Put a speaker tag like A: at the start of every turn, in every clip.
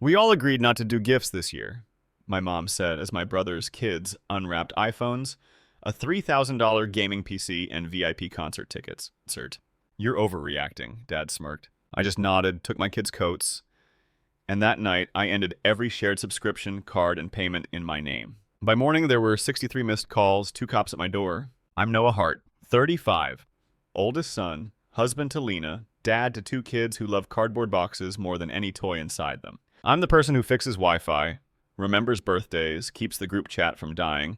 A: We all agreed not to do gifts this year, my mom said as my brother's kids unwrapped iPhones, a $3,000 gaming PC, and VIP concert tickets. You're overreacting, Dad smirked. I just nodded, took my kids' coats, and that night I ended every shared subscription, card, and payment in my name. By morning, there were 63 missed calls, 2 cops at my door. I'm Noah Hart, 35, oldest son, husband to Lena, dad to 2 kids who love cardboard boxes more than any toy inside them. I'm the person who fixes Wi-Fi, remembers birthdays, keeps the group chat from dying,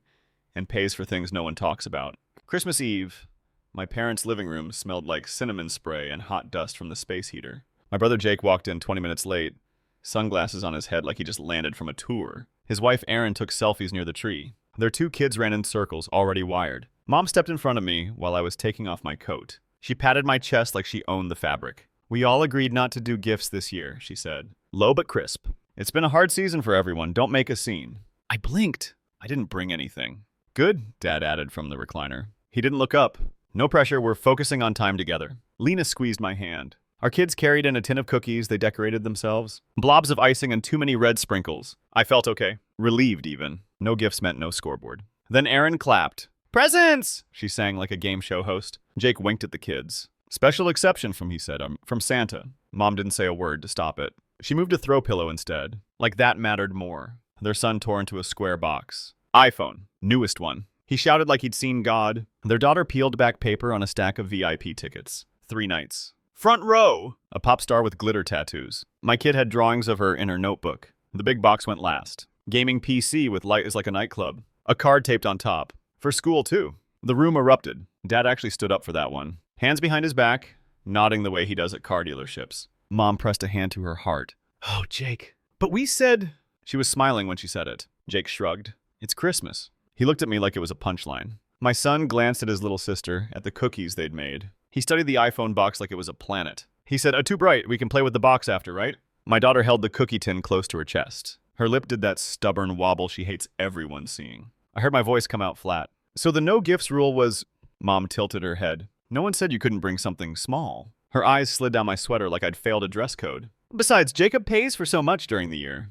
A: and pays for things no one talks about. Christmas Eve, my parents' living room smelled like cinnamon spray and hot dust from the space heater. My brother Jake walked in 20 minutes late, sunglasses on his head like he just landed from a tour. His wife Erin took selfies near the tree. Their 2 kids ran in circles, already wired. Mom stepped in front of me while I was taking off my coat. She patted my chest like she owned the fabric. We all agreed not to do gifts this year, she said. Low but crisp. It's been a hard season for everyone. Don't make a scene. I blinked. I didn't bring anything. Good, Dad added from the recliner. He didn't look up. No pressure, we're focusing on time together. Lena squeezed my hand. Our kids carried in a tin of cookies they decorated themselves. Blobs of icing and too many red sprinkles. I felt okay. Relieved, even. No gifts meant no scoreboard. Then Erin clapped. Presents! She sang like a game show host. Jake winked at the kids. Special exception from, he said, from Santa. Mom didn't say a word to stop it. She moved a throw pillow instead. Like that mattered more. Their son tore into a square box. iPhone. Newest one. He shouted like he'd seen God. Their daughter peeled back paper on a stack of VIP tickets. 3 nights. Front row! A pop star with glitter tattoos. My kid had drawings of her in her notebook. The big box went last. Gaming PC with light is like a nightclub. A card taped on top. For school, too. The room erupted. Dad actually stood up for that one. Hands behind his back, nodding the way he does at car dealerships. Mom pressed a hand to her heart. Oh, Jake. But we said... She was smiling when she said it. Jake shrugged. It's Christmas. He looked at me like it was a punchline. My son glanced at his little sister, at the cookies they'd made. He studied the iPhone box like it was a planet. He said, too bright. We can play with the box after, right? My daughter held the cookie tin close to her chest. Her lip did that stubborn wobble she hates everyone seeing. I heard my voice come out flat. So the no gifts rule was... Mom tilted her head. No one said you couldn't bring something small. Her eyes slid down my sweater like I'd failed a dress code. Besides, Jacob pays for so much during the year.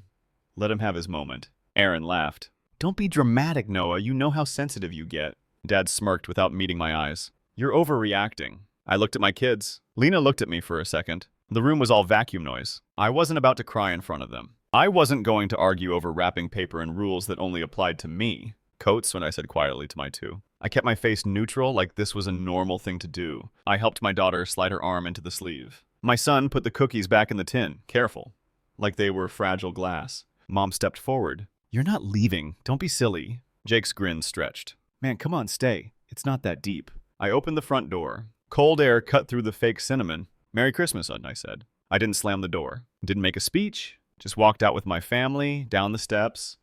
A: Let him have his moment. Erin laughed. Don't be dramatic, Noah. You know how sensitive you get. Dad smirked without meeting my eyes. You're overreacting. I looked at my kids. Lena looked at me for a second. The room was all vacuum noise. I wasn't about to cry in front of them. I wasn't going to argue over wrapping paper and rules that only applied to me. Coats, when I said quietly to my 2. I kept my face neutral like this was a normal thing to do. I helped my daughter slide her arm into the sleeve. My son put the cookies back in the tin, careful, like they were fragile glass. Mom stepped forward. You're not leaving. Don't be silly. Jake's grin stretched. Man, come on, stay. It's not that deep. I opened the front door. Cold air cut through the fake cinnamon. Merry Christmas, I said. I didn't slam the door. Didn't make a speech. Just walked out with my family, down the steps,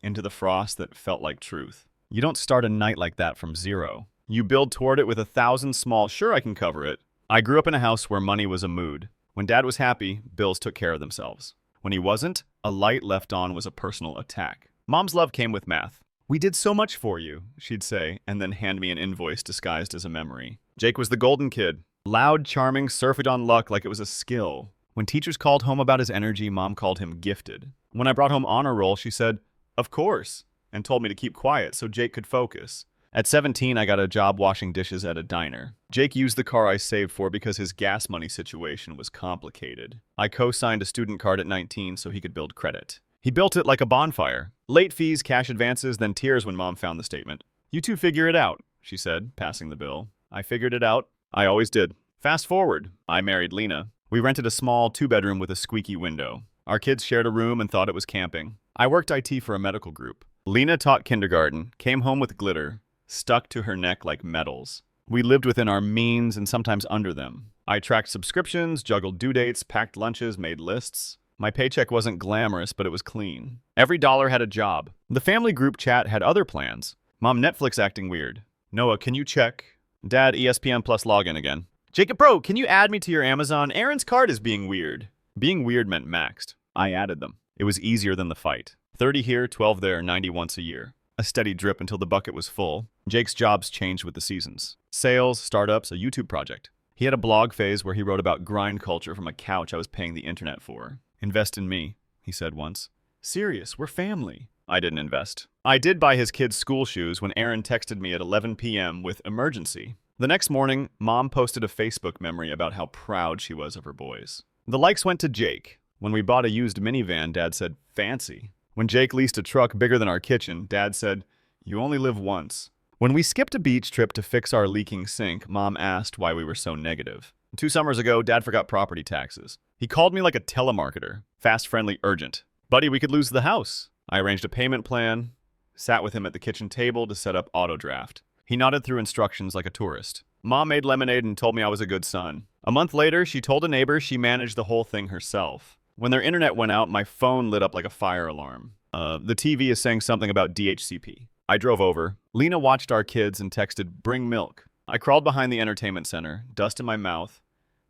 A: into the frost that felt like truth. You don't start a night like that from zero. You build toward it with 1,000 small, sure I can cover it. I grew up in a house where money was a mood. When Dad was happy, bills took care of themselves. When he wasn't, a light left on was a personal attack. Mom's love came with math. We did so much for you, she'd say, and then hand me an invoice disguised as a memory. Jake was the golden kid. Loud, charming, surfed on luck like it was a skill. When teachers called home about his energy, Mom called him gifted. When I brought home honor roll, she said, of course, and told me to keep quiet so Jake could focus. At 17, I got a job washing dishes at a diner. Jake used the car I saved for because his gas money situation was complicated. I co-signed a student card at 19 so he could build credit. He built it like a bonfire. Late fees, cash advances, then tears when Mom found the statement. You 2 figure it out, she said, passing the bill. I figured it out. I always did. Fast forward. I married Lena. We rented a small 2-bedroom with a squeaky window. Our kids shared a room and thought it was camping. I worked IT for a medical group. Lena taught kindergarten, came home with glitter, stuck to her neck like medals. We lived within our means and sometimes under them. I tracked subscriptions, juggled due dates, packed lunches, made lists. My paycheck wasn't glamorous, but it was clean. Every dollar had a job. The family group chat had other plans. Mom, Netflix acting weird. Noah, can you check? Dad, ESPN Plus login again. Jacob, bro, can you add me to your Amazon? Aaron's card is being weird. Being weird meant maxed. I added them. It was easier than the fight. 30 here, 12 there, 90 once a year. A steady drip until the bucket was full. Jake's jobs changed with the seasons. Sales, startups, a YouTube project. He had a blog phase where he wrote about grind culture from a couch I was paying the internet for. Invest in me. he said once. Serious, we're family. I didn't invest. I did buy his kids school shoes when Aaron texted me at 11 p.m. with emergency. The next morning, Mom posted a Facebook memory about how proud she was of her boys. The likes went to Jake. When we bought a used minivan, Dad said, fancy. When Jake leased a truck bigger than our kitchen, Dad said, you only live once. When we skipped a beach trip to fix our leaking sink, Mom asked why we were so negative. 2 summers ago, Dad forgot property taxes. He called me like a telemarketer. Fast, friendly, urgent. Buddy, we could lose the house. I arranged a payment plan, sat with him at the kitchen table to set up auto draft. He nodded through instructions like a tourist. Mom made lemonade and told me I was a good son. A month later, she told a neighbor she managed the whole thing herself. When their internet went out, my phone lit up like a fire alarm. The TV is saying something about DHCP. I drove over. Lena watched our kids and texted, bring milk. I crawled behind the entertainment center, dust in my mouth,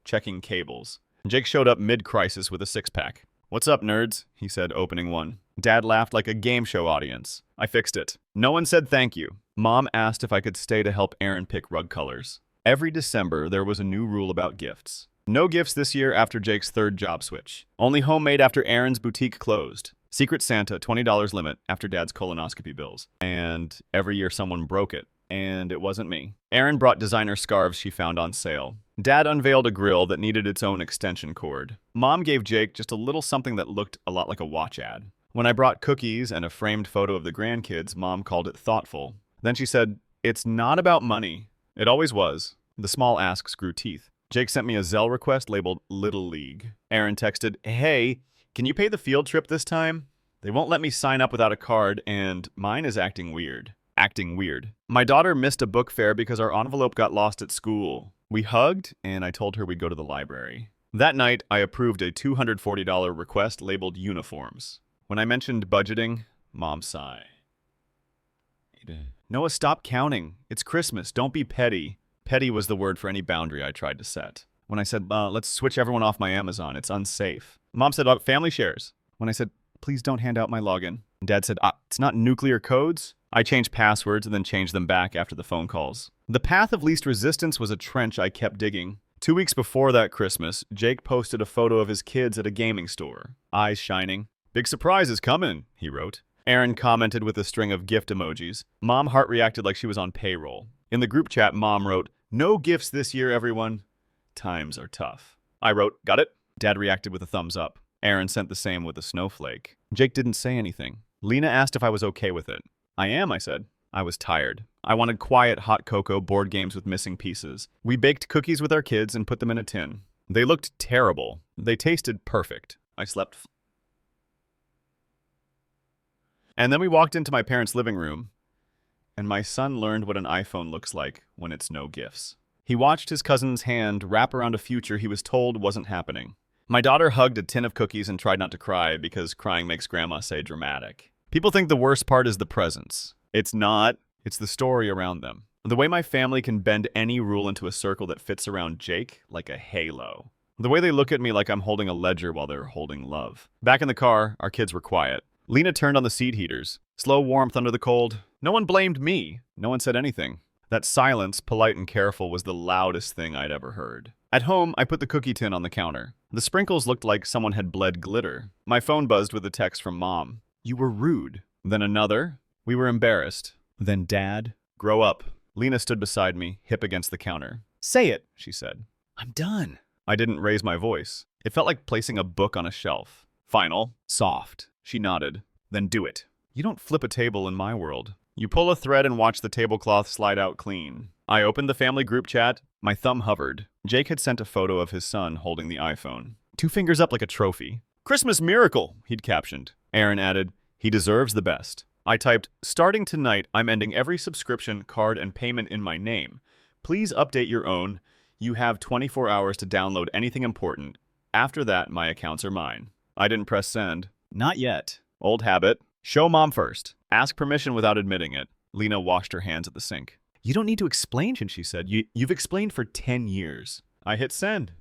A: checking cables. Jake showed up mid-crisis with a 6-pack. What's up, nerds? He said, opening one. Dad laughed like a game show audience. I fixed it. No one said thank you. Mom asked if I could stay to help Aaron pick rug colors. Every December, there was a new rule about gifts. No gifts this year after Jake's 3rd job switch. Only homemade after Aaron's boutique closed. Secret Santa, $20 limit after Dad's colonoscopy bills. And every year someone broke it. And it wasn't me. Aaron brought designer scarves she found on sale. Dad unveiled a grill that needed its own extension cord. Mom gave Jake just a little something that looked a lot like a watch ad. When I brought cookies and a framed photo of the grandkids, Mom called it thoughtful. Then she said, it's not about money. It always was. The small asks grew teeth. Jake sent me a Zelle request labeled Little League. Aaron texted, hey, can you pay the field trip this time? They won't let me sign up without a card, and mine is acting weird. My daughter missed a book fair because our envelope got lost at school. We hugged, and I told her we'd go to the library. That night, I approved a $240 request labeled uniforms. When I mentioned budgeting, Mom sighed. Noah, stop counting. It's Christmas. Don't be petty. Petty was the word for any boundary I tried to set. When I said, let's switch everyone off my Amazon, it's unsafe. Mom said, family shares. When I said, please don't hand out my login. Dad said, it's not nuclear codes. I changed passwords and then changed them back after the phone calls. The path of least resistance was a trench I kept digging. 2 weeks before that Christmas, Jake posted a photo of his kids at a gaming store. Eyes shining. Big surprise is coming, he wrote. Aaron commented with a string of gift emojis. Mom heart reacted like she was on payroll. In the group chat, Mom wrote, no gifts this year, everyone. Times are tough. I wrote, got it? Dad reacted with a thumbs up. Aaron sent the same with a snowflake. Jake didn't say anything. Lena asked if I was okay with it. I am, I said. I was tired. I wanted quiet, hot cocoa board games with missing pieces. We baked cookies with our kids and put them in a tin. They looked terrible. They tasted perfect. I slept. And then we walked into my parents' living room, and my son learned what an iPhone looks like when it's no gifts. He watched his cousin's hand wrap around a future he was told wasn't happening. My daughter hugged a tin of cookies and tried not to cry because crying makes grandma say dramatic. People think the worst part is the presents. It's not. It's the story around them. The way my family can bend any rule into a circle that fits around Jake like a halo. The way they look at me like I'm holding a ledger while they're holding love. Back in the car, our kids were quiet. Lena turned on the seat heaters. Slow warmth under the cold. No one blamed me. No one said anything. That silence, polite and careful, was the loudest thing I'd ever heard. At home, I put the cookie tin on the counter. The sprinkles looked like someone had bled glitter. My phone buzzed with a text from Mom. You were rude. Then another. We were embarrassed. Then Dad. Grow up. Lena stood beside me, hip against the counter. Say it, she said. I'm done. I didn't raise my voice. It felt like placing a book on a shelf. Final. Soft. She nodded. Then do it. You don't flip a table in my world. You pull a thread and watch the tablecloth slide out clean. I opened the family group chat. My thumb hovered. Jake had sent a photo of his son holding the iPhone. 2 fingers up like a trophy. Christmas miracle, he'd captioned. Aaron added, he deserves the best. I typed, starting tonight, I'm ending every subscription, card, and payment in my name. Please update your own. You have 24 hours to download anything important. After that, my accounts are mine. I didn't press send. Not yet. Old habit. Show Mom first. Ask permission without admitting it. Lena washed her hands at the sink. You don't need to explain, she said. You've explained for 10 years. I hit send.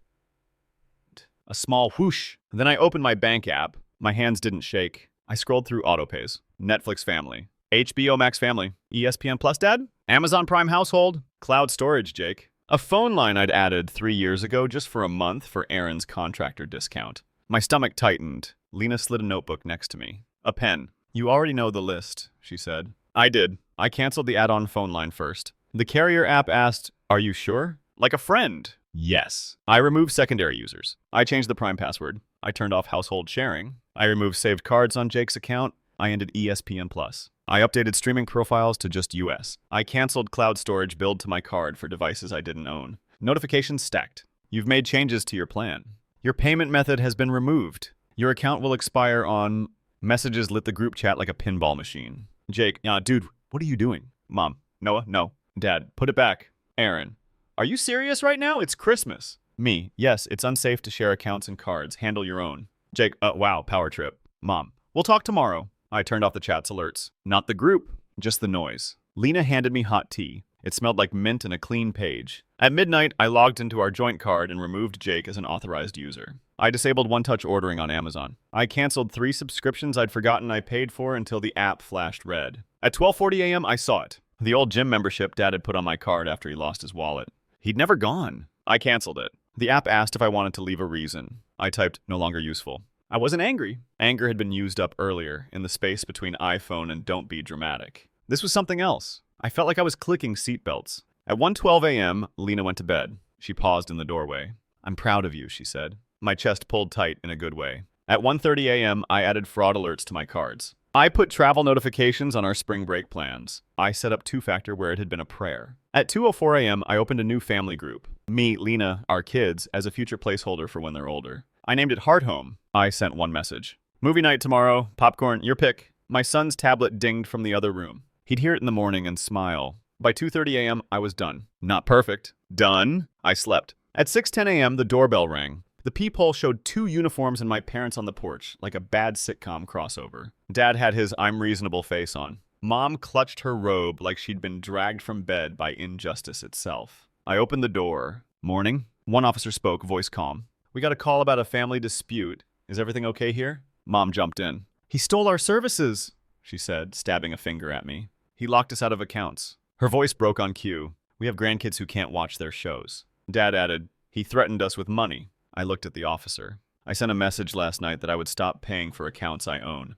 A: A small whoosh. Then I opened my bank app. My hands didn't shake. I scrolled through autopays. Netflix family. HBO Max family. ESPN Plus dad? Amazon Prime household? Cloud storage, Jake. A phone line I'd added 3 years ago just for a month for Aaron's contractor discount. My stomach tightened. Lena slid a notebook next to me. A pen. You already know the list, she said. I did. I canceled the add-on phone line first. The carrier app asked, "Are you sure?" Like a friend. Yes. I removed secondary users. I changed the Prime password. I turned off household sharing. I removed saved cards on Jake's account. I ended ESPN Plus. I updated streaming profiles to just US. I canceled cloud storage billed to my card for devices I didn't own. Notifications stacked. You've made changes to your plan. Your payment method has been removed. Your account will expire on... Messages lit the group chat like a pinball machine. Jake, dude, what are you doing? Mom, Noah, no. Dad, put it back. Aaron, are you serious right now? It's Christmas. Me, yes, it's unsafe to share accounts and cards. Handle your own. Jake, wow, power trip. Mom, we'll talk tomorrow. I turned off the chat's alerts. Not the group, just the noise. Lena handed me hot tea. It smelled like mint and a clean page. At midnight, I logged into our joint card and removed Jake as an authorized user. I disabled one-touch ordering on Amazon. I canceled 3 subscriptions I'd forgotten I paid for until the app flashed red. At 12:40 a.m., I saw it. The old gym membership Dad had put on my card after he lost his wallet. He'd never gone. I canceled it. The app asked if I wanted to leave a reason. I typed, "No longer useful." I wasn't angry. Anger had been used up earlier, in the space between iPhone and don't be dramatic. This was something else. I felt like I was clicking seatbelts. At 1:12 a.m., Lena went to bed. She paused in the doorway. "I'm proud of you," she said. My chest pulled tight in a good way. At 1:30 a.m., I added fraud alerts to my cards. I put travel notifications on our spring break plans. I set up two-factor where it had been a prayer. At 2:04 a.m., I opened a new family group. Me, Lena, our kids, as a future placeholder for when they're older. I named it Heart Home. I sent one message. "Movie night tomorrow. Popcorn, your pick." My son's tablet dinged from the other room. He'd hear it in the morning and smile. By 2:30 a.m., I was done. Not perfect. Done. I slept. At 6:10 a.m., the doorbell rang. The peephole showed 2 uniforms and my parents on the porch, like a bad sitcom crossover. Dad had his I'm reasonable face on. Mom clutched her robe like she'd been dragged from bed by injustice itself. I opened the door. "Morning." One officer spoke, voice calm. "We got a call about a family dispute. Is everything okay here?" Mom jumped in. "He stole our services," she said, stabbing a finger at me. "He locked us out of accounts." Her voice broke on cue. "We have grandkids who can't watch their shows." Dad added, "He threatened us with money." I looked at the officer. I sent a message last night that I would stop paying for accounts I own.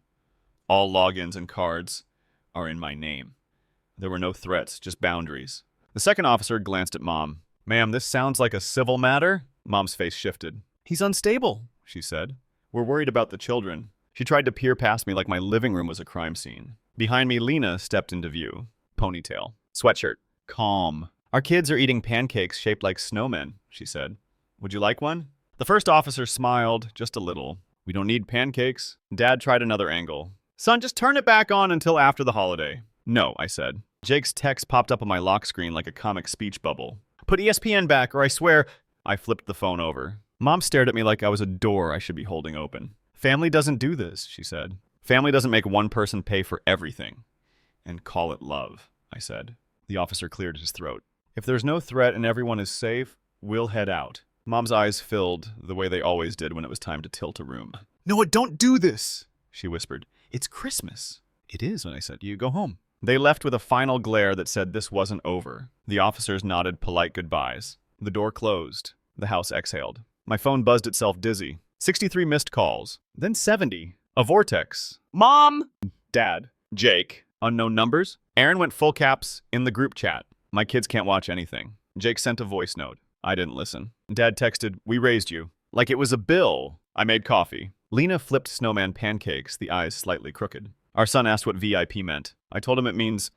A: All logins and cards are in my name. There were no threats, just boundaries. The second officer glanced at Mom. "Ma'am, this sounds like a civil matter?" Mom's face shifted. "He's unstable," she said. "We're worried about the children." She tried to peer past me like my living room was a crime scene. Behind me, Lena stepped into view. Ponytail. Sweatshirt. Calm. "Our kids are eating pancakes shaped like snowmen," she said. "Would you like one?" The first officer smiled, just a little. "We don't need pancakes." Dad tried another angle. "Son, just turn it back on until after the holiday." "No," I said. Jake's text popped up on my lock screen like a comic speech bubble. "Put ESPN back or I swear..." I flipped the phone over. Mom stared at me like I was a door I should be holding open. "Family doesn't do this," she said. "Family doesn't make one person pay for everything. And call it love," I said. The officer cleared his throat. "If there's no threat and everyone is safe, we'll head out." Mom's eyes filled the way they always did when it was time to tilt a room. "Noah, don't do this," she whispered. "It's Christmas." "It is," when I said, "You go home." They left with a final glare that said this wasn't over. The officers nodded polite goodbyes. The door closed. The house exhaled. My phone buzzed itself dizzy. 63 missed calls. Then 70. A vortex. "Mom!" "Dad." "Jake." Unknown numbers. Aaron went full caps in the group chat. "My kids can't watch anything." Jake sent a voice note. I didn't listen. Dad texted, "We raised you." Like it was a bill. I made coffee. Lena flipped snowman pancakes, the eyes slightly crooked. Our son asked what VIP meant. I told him it means,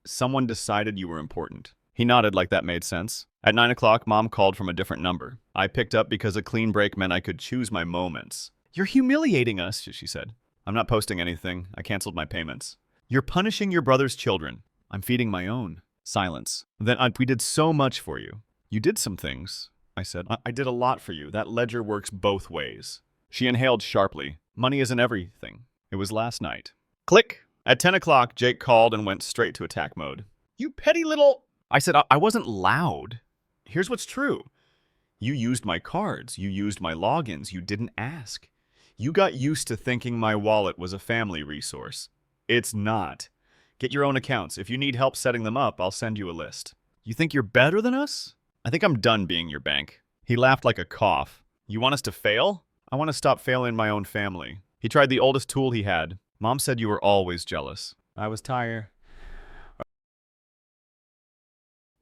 A: someone decided you were important. He nodded like that made sense. At 9 o'clock, Mom called from a different number. I picked up because a clean break meant I could choose my moments. "You're humiliating us," she said. "I'm not posting anything. I canceled my payments." "You're punishing your brother's children." "I'm feeding my own." Silence. Then we did so much for you." "You did some things," I said. I did a lot for you. That ledger works both ways." She inhaled sharply. "Money isn't everything. It was last night." Click. At 10 o'clock, Jake called and went straight to attack mode. "You petty little..." I said, I wasn't loud. Here's what's true. You used my cards. You used my logins. You didn't ask. You got used to thinking my wallet was a family resource. It's not. Get your own accounts. If you need help setting them up, I'll send you a list. You think you're better than us? I think I'm done being your bank." He laughed like a cough. "You want us to fail?" "I want to stop failing my own family." He tried the oldest tool he had. Mom said you were always jealous. I was tired.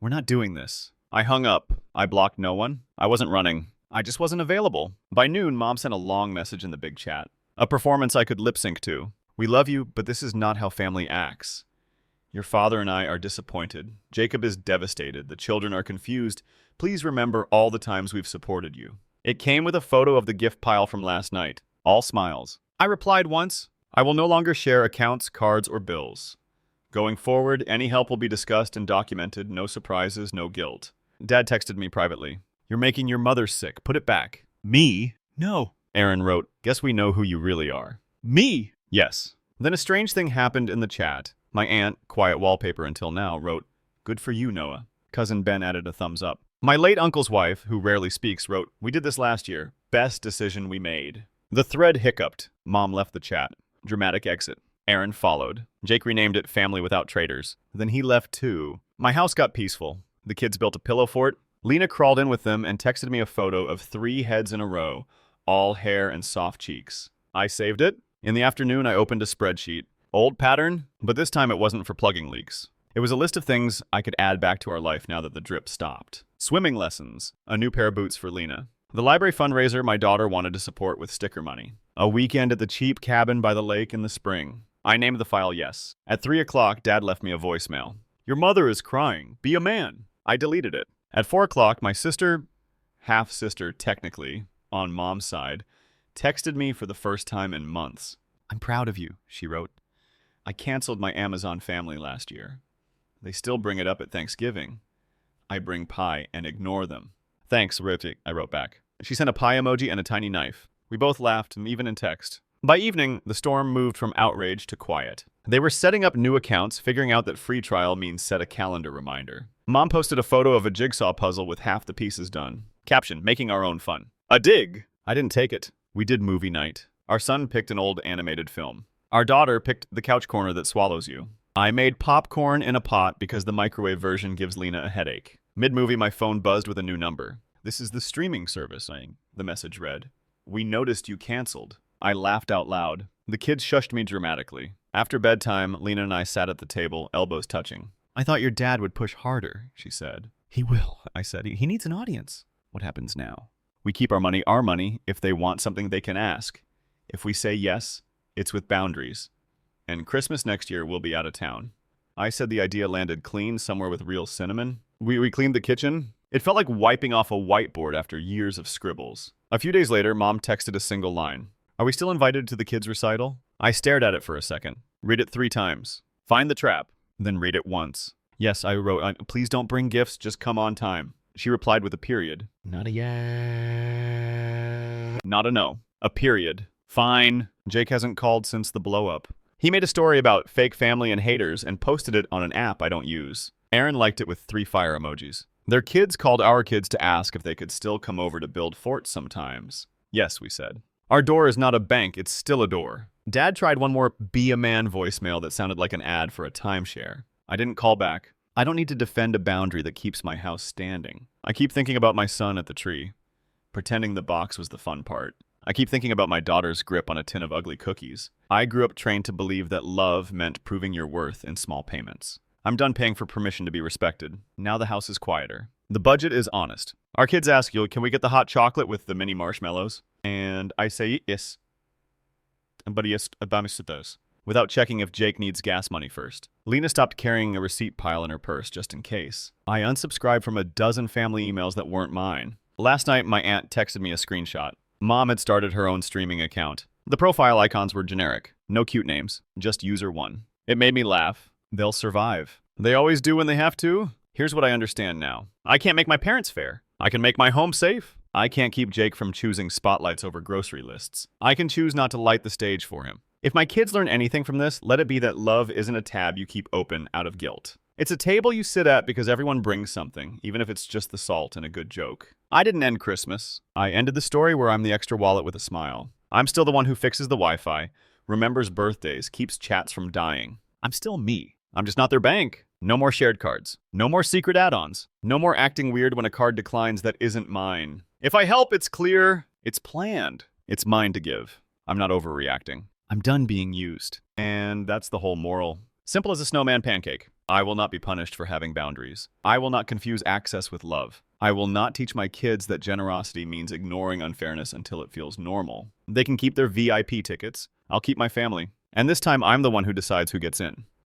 A: We're not doing this. I hung up. I blocked no one. I wasn't running. I just wasn't available. By noon, Mom sent a long message in the big chat. A performance I could lip sync to. We love you, but this is not how family acts. Your father and I are disappointed. Jacob is devastated. The children are confused. Please remember all the times we've supported you. It came with a photo of the gift pile from last night. All smiles. I replied once, I will no longer share accounts, cards, or bills. Going forward, any help will be discussed and documented. No surprises, no guilt. Dad texted me privately. You're making your mother sick. Put it back. Me? No. Aaron wrote, guess we know who you really are. Me? Yes. Then a strange thing happened in the chat. My aunt, quiet wallpaper until now, wrote, good for you, Noah. Cousin Ben added a thumbs up. My late uncle's wife, who rarely speaks, wrote, we did this last year. Best decision we made. The thread hiccuped. Mom left the chat. Dramatic exit. Aaron followed. Jake renamed it Family Without Traitors. Then he left too. My house got peaceful. The kids built a pillow fort. Lena crawled in with them and texted me a photo of 3 heads in a row, all hair and soft cheeks. I saved it. In the afternoon, I opened a spreadsheet. Old pattern, but this time it wasn't for plugging leaks. It was a list of things I could add back to our life now that the drip stopped. Swimming lessons, a new pair of boots for Lena. The library fundraiser my daughter wanted to support with sticker money. A weekend at the cheap cabin by the lake in the spring. I named the file yes. At 3 o'clock, Dad left me a voicemail. Your mother is crying. Be a man. I deleted it. At 4 o'clock, my sister, half-sister technically, on Mom's side, texted me for the first time in months. I'm proud of you, she wrote. I canceled my Amazon family last year. They still bring it up at Thanksgiving. I bring pie and ignore them. Thanks, Riptic, I wrote back. She sent a pie emoji and a tiny knife. We both laughed, even in text. By evening, the storm moved from outrage to quiet. They were setting up new accounts, figuring out that free trial means set a calendar reminder. Mom posted a photo of a jigsaw puzzle with half the pieces done. Caption, making our own fun. A dig! I didn't take it. We did movie night. Our son picked an old animated film. Our daughter picked The Couch Corner That Swallows You. I made popcorn in a pot because the microwave version gives Lena a headache. Mid-movie, my phone buzzed with a new number. This is the streaming service, the message read. We noticed you canceled. I laughed out loud. The kids shushed me dramatically. After bedtime, Lena and I sat at the table, elbows touching. I thought your dad would push harder, she said. He will, I said. He needs an audience. What happens now? We keep our money. If they want something, they can ask. If we say yes, it's with boundaries. And Christmas next year, we'll be out of town. I said the idea landed clean somewhere with real cinnamon. We cleaned the kitchen. It felt like wiping off a whiteboard after years of scribbles. A few days later, Mom texted a single line. Are we still invited to the kids' recital? I stared at it for a second. Read it 3 times. Find the trap. Then read it once. Yes, I wrote, please don't bring gifts, just come on time. She replied with a period. Not a yes. Not a no. A period. Fine. Jake hasn't called since the blow-up. He made a story about fake family and haters and posted it on an app I don't use. Aaron liked it with 3 fire emojis. Their kids called our kids to ask if they could still come over to build forts sometimes. Yes, we said. Our door is not a bank, it's still a door. Dad tried one more be a man voicemail that sounded like an ad for a timeshare. I didn't call back. I don't need to defend a boundary that keeps my house standing. I keep thinking about my son at the tree. Pretending the box was the fun part. I keep thinking about my daughter's grip on a tin of ugly cookies. I grew up trained to believe that love meant proving your worth in small payments. I'm done paying for permission to be respected. Now the house is quieter. The budget is honest. Our kids ask you, can we get the hot chocolate with the mini marshmallows? And I say yes. But yes, those. Without checking if Jake needs gas money first. Lena stopped carrying a receipt pile in her purse just in case. I unsubscribed from a dozen family emails that weren't mine. Last night, my aunt texted me a screenshot. Mom had started her own streaming account. The profile icons were generic. No cute names. Just user 1. It made me laugh. They'll survive. They always do when they have to. Here's what I understand now. I can't make my parents fair. I can make my home safe. I can't keep Jake from choosing spotlights over grocery lists. I can choose not to light the stage for him. If my kids learn anything from this, let it be that love isn't a tab you keep open out of guilt. It's a table you sit at because everyone brings something, even if it's just the salt and a good joke. I didn't end Christmas. I ended the story where I'm the extra wallet with a smile. I'm still the one who fixes the Wi-Fi, remembers birthdays, keeps chats from dying. I'm still me. I'm just not their bank. No more shared cards. No more secret add-ons. No more acting weird when a card declines that isn't mine. If I help, it's clear. It's planned. It's mine to give. I'm not overreacting. I'm done being used. And that's the whole moral. Simple as a snowman pancake. I will not be punished for having boundaries. I will not confuse access with love. I will not teach my kids that generosity means ignoring unfairness until it feels normal. They can keep their VIP tickets. I'll keep my family. And this time I'm the one who decides who gets in.